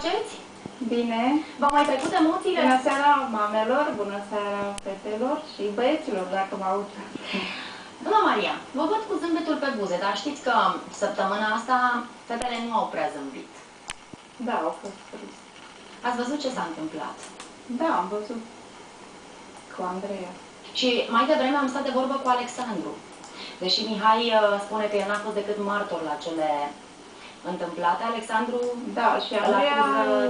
faceți? Bine. V-au mai trecut emoțiile? Bună seara, mamelor, bună seara, fetelor și băieților, dacă mă aud. Doamna Maria, vă văd cu zâmbetul pe buze, dar știți că săptămâna asta fetele nu au prea zâmbit. Da, au fost trist. Ați văzut ce s-a întâmplat? Da, am văzut. Cu Andreea. Și mai devreme am stat de vorbă cu Alexandru. Deși Mihai spune că el n-a fost decât martor la cele întâmplate, Alexandru Da, și Andreea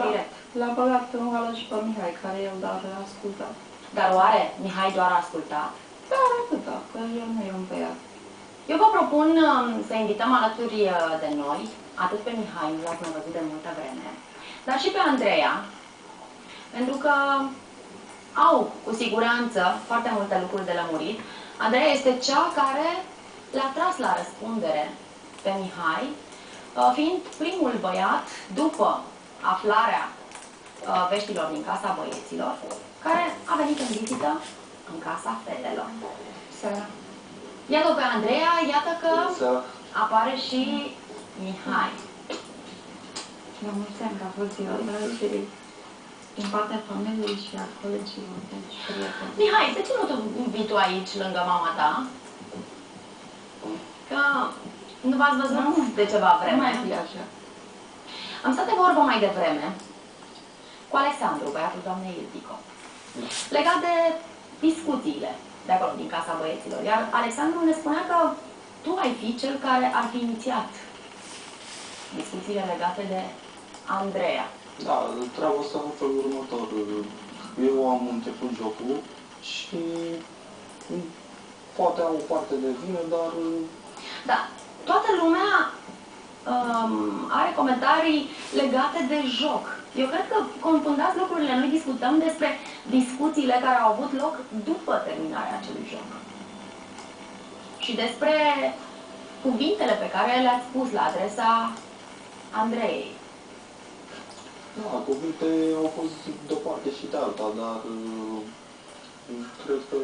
direct. l-a băgat în oală și pe Mihai, care el doar a ascultat. Dar oare Mihai doar a ascultat? Da, atâta, că el nu e un băiat. Eu vă propun să invităm alături de noi, atât pe Mihai, nu l-ați mai văzut de multă vreme, dar și pe Andreea, pentru că au, cu siguranță, foarte multe lucruri de lămurit. Andreea este cea care l-a tras la răspundere pe Mihai, fiind primul băiat, după aflarea veștilor din casa băieților, care a venit în vizită în casa fetelor. Seara. Iată pe Andreea, iată că apare și Mihai. La mulți ani că a fost ziua ta și din partea familiei și a colegilor, deci prieteni. Mihai, de ce nu te vii tu aici, lângă mama ta? Că nu v-ați văzut de ceva vreme. Nu mai fi așa. Am stat de vorbă mai devreme cu Alexandru, băiatul doamnei Ildico, legat de discuțiile de acolo, din casa băieților. Iar Alexandru ne spunea că tu ai fi cel care ar fi inițiat discuțiile legate de Andreea. Da, treaba asta în felul următor. Eu am început jocul și poate am o parte de vină, dar... Da, toată lumea are comentarii legate de joc. Eu cred că confundați lucrurile. Noi discutăm despre discuțiile care au avut loc după terminarea acelui joc. Și despre cuvintele pe care le-ați spus la adresa Andreei. Da, cuvinte au fost de o parte și de alta, dar cred că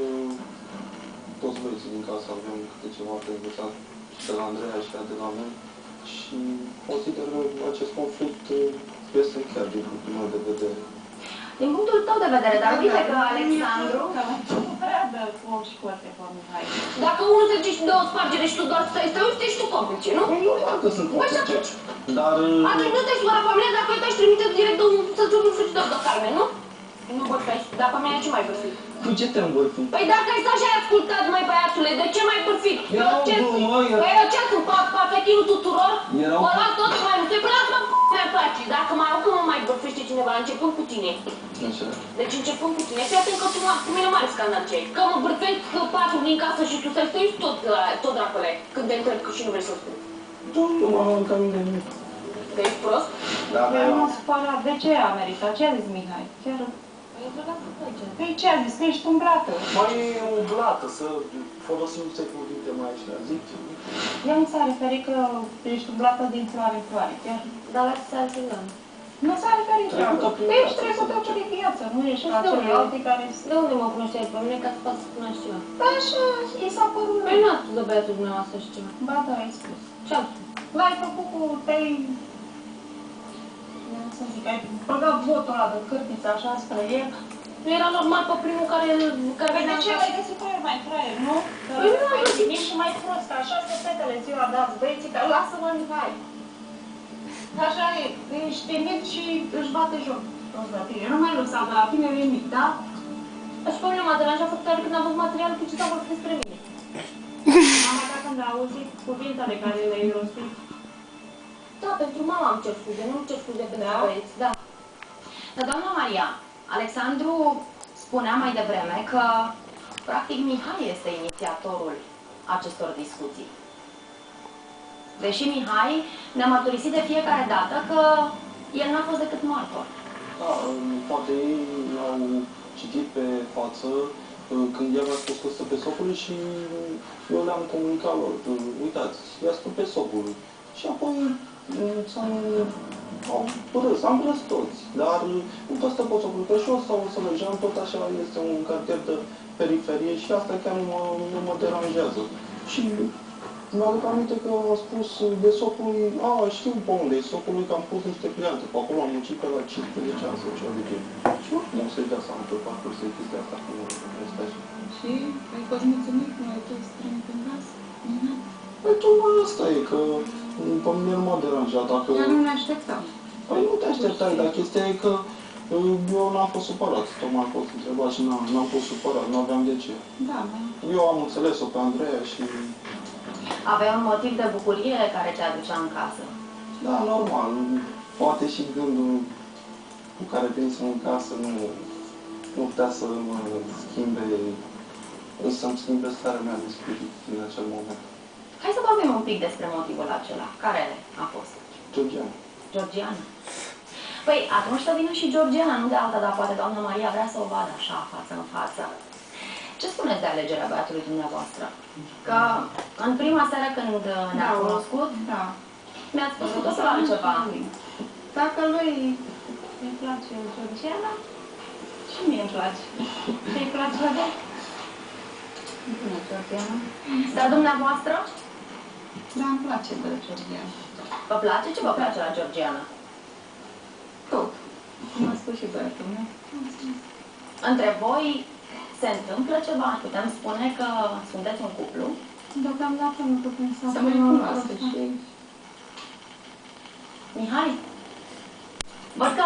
toți băieții din casă avem câte ceva de învățat și de la Andreea și de la mine și consider că acest conflict este chiar din punctul meu de vedere. Din punctul tău de vedere, dar uite că Alexandru... Nu prea dă foc și coate pe Mihai. Dacă unul se duce și dă o spargere și tu doar stai, uite și tu complice, nu? Eu dacă sunt complice, dar... Atunci nu te supăra pe mine dacă te-aș trimite direct să-ți un frigider de carne, nu? Nu bărfești, dar pe mine ce mai bărfit? Cu ce te învârfi? Păi dacă ai stat și ai ascultat, măi băiatule, de ce mai bărfit? Era o glumă, Păi eu ce sunt, pachetinul tuturor? Era o... Mă las tot mai mult, până la mi-ar place. Dacă mai oricum mă mai bărfește cineva, începând cu tine. Așa. Deci începând cu tine, fii atent că tu cu mine mare scandal ce ai. Că mă bărfești patru din casă și tu să-i stai tot dracule, când te întreb și nu vrei să spui. Nu m-am aruncat mine nimic. Că ești prost? Da, Eu m-am supărat. De ce a meritat? Ce a zis Mihai? Chiar... Păi ce a zis? Că ești umblată. Mai e umblată, să folosim niște cuvinte mai așa, zic. El nu s-a referit că ești umblată din floare în floare, chiar. Dar la ce s-a întâmplat? Nu s-a referit Trecută prin că ești viață, trecută să prin viață, nu ești ca De unde? ceilalți care... De unde mă cunoșteai pe mine ca să poți să cunoști ceva? Da, așa, i s-a părut. Păi nu ați spus de băiatul dumneavoastră și ceva. Ba da, ai spus. Ce-am spus? L-ai făcut cu tei... Să zic, ai băgat botul ăla de cârtiță așa spre el. Nu era normal pe primul care Păi de venea ce în l-ai găsit pe el mai fraier, nu? Păi nu am găsit. Ești și mai prost, că așa sunt fetele ziua de azi, băieții, că lasă-mă Mihai. Așa e, ești timid și își bate joc. Toți la tine, nu mai lăsa de la tine nimic, da? Și pe mine m-a deranjat faptul că când am văzut materialul cu ce s-a vorbit despre mine. Mama ta când a auzit cuvintele care le-ai rostit. Da, pentru mama am cer scuze, nu cer scuze pentru băieți, da. Dar doamna Maria, Alexandru spunea mai devreme că practic Mihai este inițiatorul acestor discuții. Deși Mihai ne-a mărturisit de fiecare dată că el n-a fost decât martor. Da, poate ei au citit pe față când el a spus că stă pe socul și eu le-am comunicat lor. Uitați, ea stă pe socul. Și apoi am râs toți, dar nu tot stă pe socul, că și eu stau să mergeam, tot așa este un cartier de periferie și asta chiar nu mă deranjează. Și Mi-aduc aminte că am spus de socului, știu pe unde, e socului că am pus niște pliante, pe acolo am muncit pe la 15 ani sau ceva de genul. Și nu să-i dea seama pe parcurs să-i chestia asta cu ăsta așa. Și ai fost mulțumit cum ai fost strâmit în casă? Păi tocmai asta e, că pe mine nu m-a deranjat dacă... Dar nu ne așteptam. Păi nu te așteptai, dar chestia e că eu n-am fost supărat, tocmai am fost întrebat și n-am fost supărat, nu aveam de ce. Da, da. Eu am înțeles-o pe Andreea și... Avea un motiv de bucurie care te aducea în casă. Da, normal, poate și gândul cu care venisem în casă nu putea să mă schimbe, să-mi schimbe starea mea de spirit din acel moment. Hai să vorbim un pic despre motivul acela. Care a fost? Georgiana. Georgiana. Păi atunci să vină și Georgiana, nu de alta, dar poate doamna Maria vrea să o vadă așa, față în față. Ce spuneți de alegerea băiatului dumneavoastră? Că în prima seară când ne-ați cunoscut, Da. mi-ați spus cu totul altceva. Dacă lui îi place Georgiana, și mie îmi place. Și îi place la voi? Bună, Georgiana. Dar dumneavoastră? Da, îmi place de Georgiana. Vă place? Ce vă place la Georgiana? Tot. Cum a spus și băiatul meu. Între voi se întâmplă ceva? Putem spune că sunteți un cuplu? Deocamdată nu putem să Să avem mai o cunoaște și Mihai? Văd că